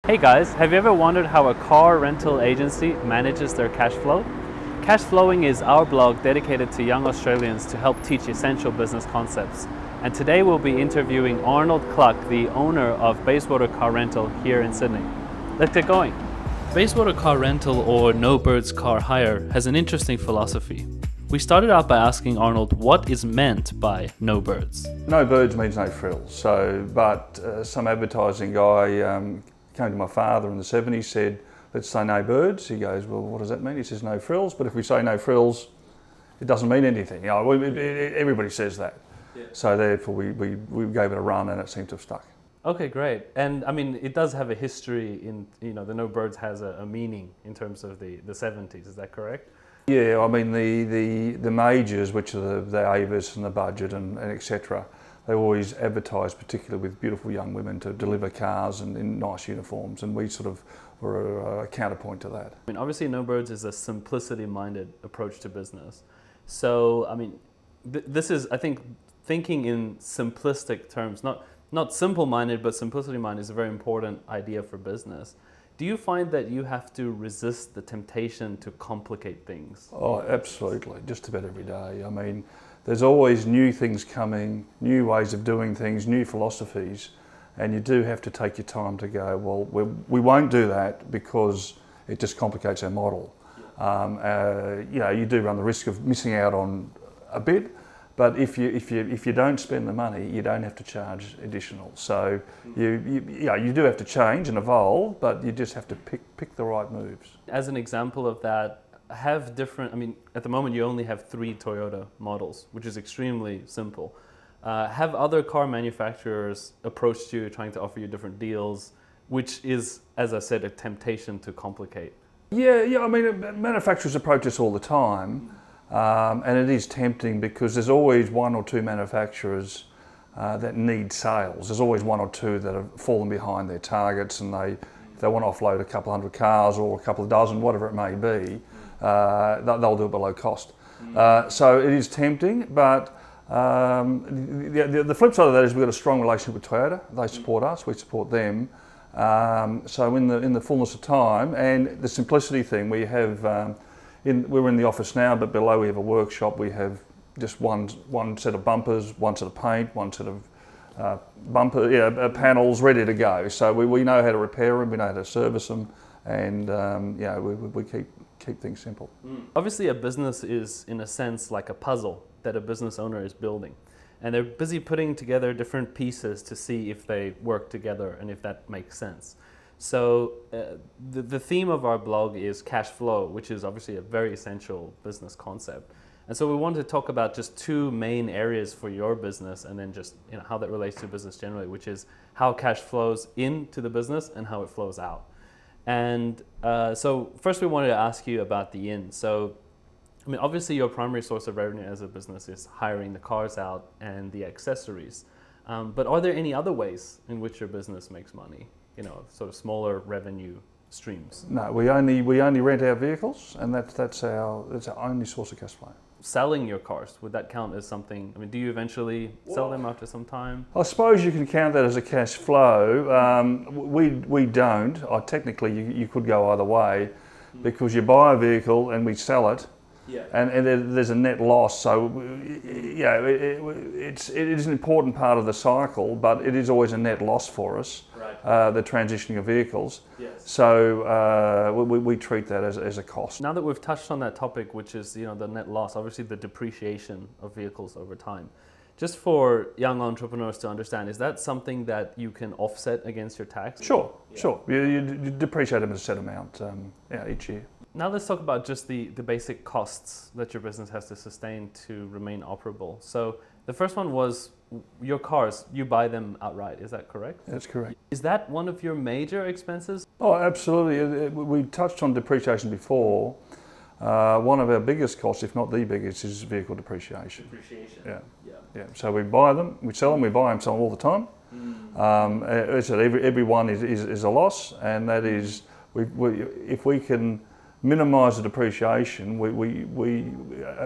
Hey guys, have you ever wondered how a car rental agency manages their cash flow? Cash Flowing is our blog dedicated to young Australians to help teach essential business concepts. And today we'll be interviewing Arnold Kluck, the owner of Bayswater Car Rental here in Sydney. Let's get going. Bayswater Car Rental, or No Birds Car Hire, has an interesting philosophy. We started out by asking Arnold what is meant by no birds. No birds means no frills. But some advertising guy came to my father in the 70s, said, let's say no birds. He goes, well, what does that mean? He says no frills, but if we say no frills, it doesn't mean anything. You know, everybody says that. Yeah. So therefore we gave it a run and it seemed to have stuck. Okay, great. And I mean, it does have a history in, the no birds has a meaning in terms of the 70s, is that correct? Yeah, I mean the majors, which are the Avis and the Budget and etc., they always advertise, particularly with beautiful young women, to deliver cars and in nice uniforms, and we sort of were a counterpoint to that. I mean, obviously No Birds is a simplicity-minded approach to business. So, I mean, this is, I think, thinking in simplistic terms, not simple-minded, but simplicity-minded is a very important idea for business. Do you find that you have to resist the temptation to complicate things? Oh, absolutely, just about every day. I mean, there's always new things coming, new ways of doing things, new philosophies, and you do have to take your time to go, well, we won't do that because it just complicates our model. You do run the risk of missing out on a bit, but if you don't spend the money, you don't have to charge additional. So you do have to change and evolve, but you just have to pick the right moves. As an example of that, at the moment you only have 3 Toyota models, which is extremely simple. Have other car manufacturers approached you trying to offer you different deals, which is, as I said, a temptation to complicate? Yeah, I mean, manufacturers approach us all the time, and it is tempting because there's always 1 or 2 manufacturers that need sales. There's always 1 or 2 that have fallen behind their targets, and if they want to offload a couple hundred cars or a couple of dozen, whatever it may be, they'll do it below cost. So it is tempting, but the flip side of that is we've got a strong relationship with Toyota. They support us, we support them. So in the fullness of time, and the simplicity thing, we have, we're in the office now, but below we have a workshop. We have just one set of bumpers, one set of paint, one set of panels ready to go. So we know how to repair them, we know how to service them, and we keep things simple. Obviously a business is, in a sense, like a puzzle that a business owner is building. And they're busy putting together different pieces to see if they work together and if that makes sense. So the theme of our blog is cash flow, which is obviously a very essential business concept. And so we wanted to talk about just 2 main areas for your business, and then just how that relates to business generally, which is how cash flows into the business and how it flows out. And so first we wanted to ask you about the in. So, I mean, obviously your primary source of revenue as a business is hiring the cars out and the accessories. But are there any other ways in which your business makes money? Sort of smaller revenue streams? No, we only rent our vehicles, and that's our only source of cash flow. Selling your cars, would that count as something? I mean, do you eventually sell them after some time? I suppose you can count that as a cash flow. We don't. Technically, you could go either way, because you buy a vehicle and we sell it, and there's a net loss. So, it is an important part of the cycle, but it is always a net loss for us. Right. The transitioning of vehicles. Yes. So we treat that as a cost. Now that we've touched on that topic, which is the net loss, obviously the depreciation of vehicles over time. Just for young entrepreneurs to understand, is that something that you can offset against your tax? Sure. You depreciate them as a set amount each year. Now let's talk about just the basic costs that your business has to sustain to remain operable. So the first one was your cars, you buy them outright, is that correct? That's correct. Is that one of your major expenses? Oh, absolutely. We touched on depreciation before. One of our biggest costs, if not the biggest, is vehicle depreciation. Depreciation. Yeah. So we buy them, we sell them, we buy them, sell them all the time. As I said, every one is a loss, and that is, if we can minimise the depreciation, we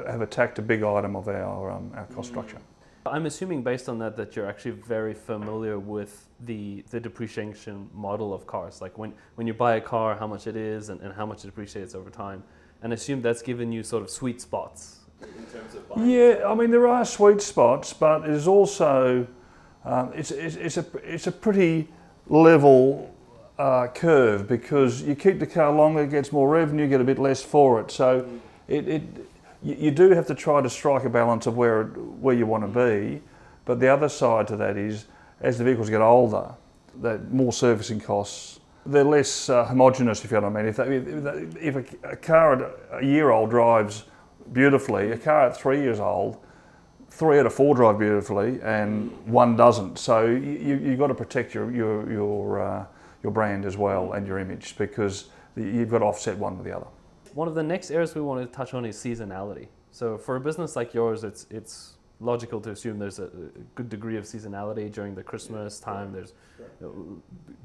have attacked a big item of our cost structure. I'm assuming based on that you're actually very familiar with the depreciation model of cars. Like when you buy a car, how much it is and how much it depreciates over time. And I assume that's given you sort of sweet spots in terms of buying. Yeah, I mean there are sweet spots, but it is also it's a pretty level curve, because you keep the car longer, it gets more revenue, you get a bit less for it. So you do have to try to strike a balance of where you want to be. But the other side to that is, as the vehicles get older, that more servicing costs. They're less homogenous, if you know what I mean. If a car at a year old drives beautifully, a car at 3 years old, 3 out of 4 drive beautifully, and 1 doesn't. So you've got to protect your brand as well and your image, because you've got to offset one with the other. One of the next areas we want to touch on is seasonality. So for a business like yours, it's logical to assume there's a good degree of seasonality during the Christmas time. There's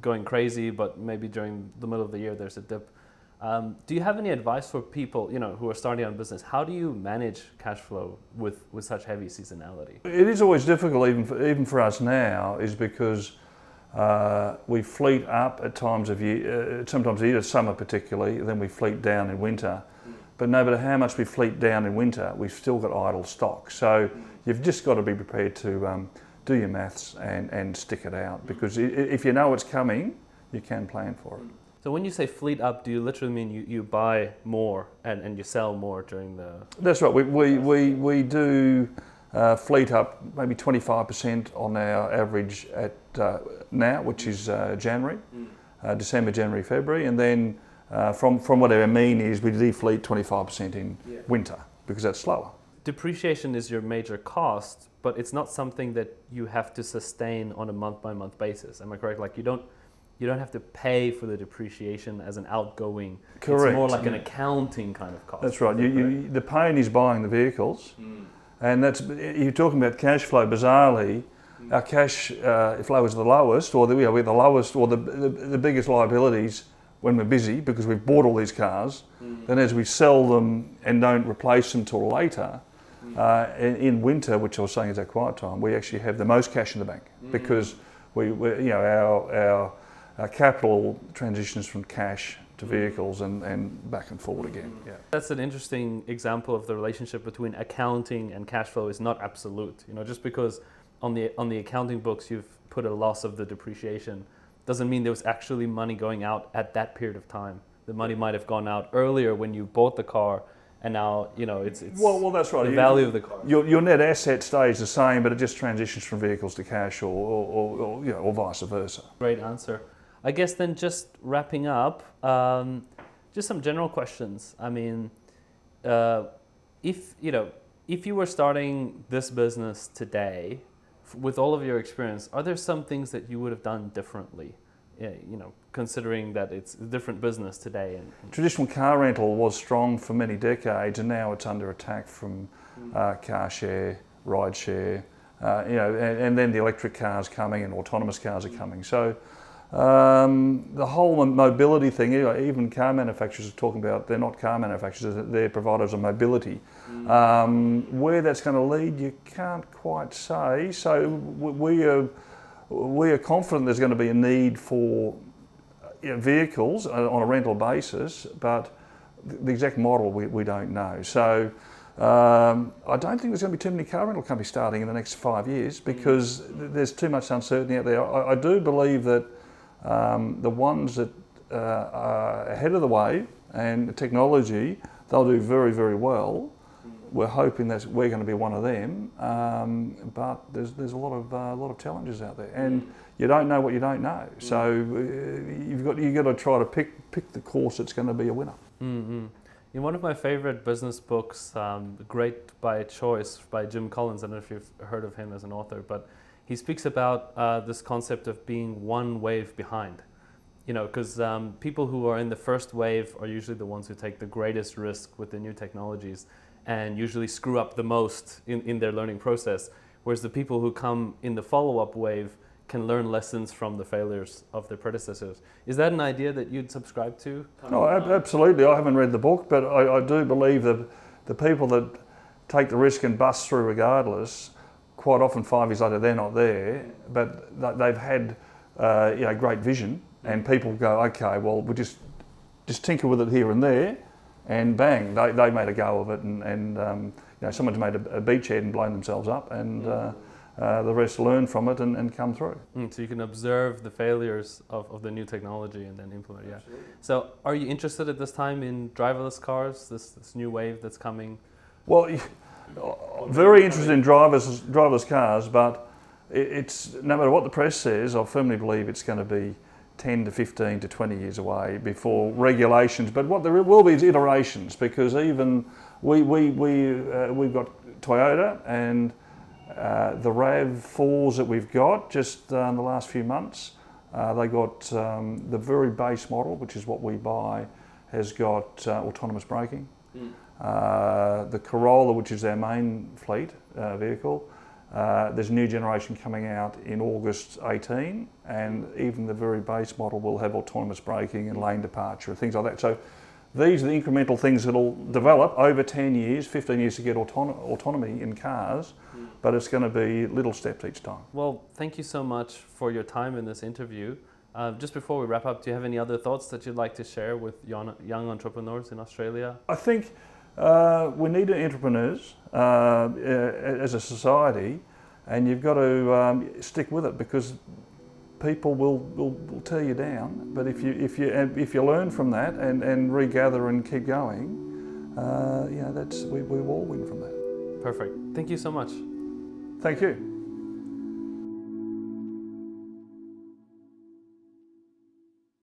going crazy, but maybe during the middle of the year there's a dip. Do you have any advice for people, who are starting on business? How do you manage cash flow with such heavy seasonality? It is always difficult, even for us now, is because we fleet up at times of year, sometimes either summer particularly, then we fleet down in winter. But no matter how much we fleet down in winter, we've still got idle stock. So you've just got to be prepared to do your maths and stick it out, because if you know it's coming, you can plan for it. So when you say fleet up, do you literally mean you buy more and you sell more during the... That's right. We do fleet up maybe 25% on our average at now, which is January, December, January, February, and then from what I mean is we defleet 25% in winter, because that's slower. Depreciation is your major cost, but it's not something that you have to sustain on a month-by-month basis. Am I correct? Like you don't have to pay for the depreciation as an outgoing. Correct. It's more like an accounting kind of cost. That's right. The pain is buying the vehicles, and you're talking about cash flow. Bizarrely, our cash flow is the lowest, or we're the lowest, or the biggest liabilities when we're busy, because we've bought all these cars. Then as we sell them and don't replace them till later, in winter, which I was saying is our quiet time, we actually have the most cash in the bank, because our capital transitions from cash to vehicles and back and forward again. Yeah. That's an interesting example of the relationship between accounting and cash flow is not absolute. Just because on the accounting books you've put a loss of the depreciation doesn't mean there was actually money going out at that period of time. The money might have gone out earlier when you bought the car, and now it's well, that's right. The value of the car. Your net asset stays the same, but it just transitions from vehicles to cash, or vice versa. Great answer. I guess then, just wrapping up, just some general questions. I mean, if you were starting this business today, with all of your experience, are there some things that you would have done differently? Considering that it's a different business today. Traditional car rental was strong for many decades, and now it's under attack from car share, ride share, and then the electric cars coming and autonomous cars are coming. So the whole mobility thing, even car manufacturers are talking about, they're not car manufacturers, they're providers of mobility. Where that's going to lead, you can't quite say. So we are confident there's going to be a need for vehicles on a rental basis, but the exact model we don't know. So I don't think there's going to be too many car rental companies starting in the next 5 years, because there's too much uncertainty out there. I do believe that the ones that are ahead of the wave and the technology, they'll do very, very well. We're hoping that we're going to be one of them, but there's a lot of challenges out there, and you don't know what you don't know. So you've got to try to pick the course that's going to be a winner. Mm-hmm. In one of my favorite business books, Great by Choice by Jim Collins, I don't know if you've heard of him as an author, but he speaks about this concept of being one wave behind. Because people who are in the first wave are usually the ones who take the greatest risk with the new technologies, and usually screw up the most in their learning process, whereas the people who come in the follow-up wave can learn lessons from the failures of their predecessors. Is that an idea that you'd subscribe to? No, absolutely. I haven't read the book, but I do believe that the people that take the risk and bust through regardless quite often 5 years later they're not there, but they've had great vision, and people go, okay, well we'll just tinker with it here and there, and bang, they made a go of it, and someone's made a beachhead and blown themselves up, and the rest learn from it and come through. So you can observe the failures of the new technology and then implement it. Yeah. Absolutely. So are you interested at this time in driverless cars, this new wave that's coming? Well, very interested in driverless cars, but it's no matter what the press says, I firmly believe it's going to be 10 to 15 to 20 years away before regulations. But what there will be is iterations, because even we've got Toyota, and the RAV4s that we've got just in the last few months, they got the very base model, which is what we buy, has got autonomous braking. The Corolla, which is our main fleet vehicle, there's a new generation coming out in August 18, and even the very base model will have autonomous braking and lane departure and things like that. So these are the incremental things that will develop over 10 years, 15 years to get autonomy in cars, but it's going to be little steps each time. Well, thank you so much for your time in this interview. Just before we wrap up, do you have any other thoughts that you'd like to share with young entrepreneurs in Australia? I think we need entrepreneurs as a society, and you've got to stick with it, because people will tear you down. But if you learn from that and regather and keep going, we all win from that. Perfect. Thank you so much. Thank you.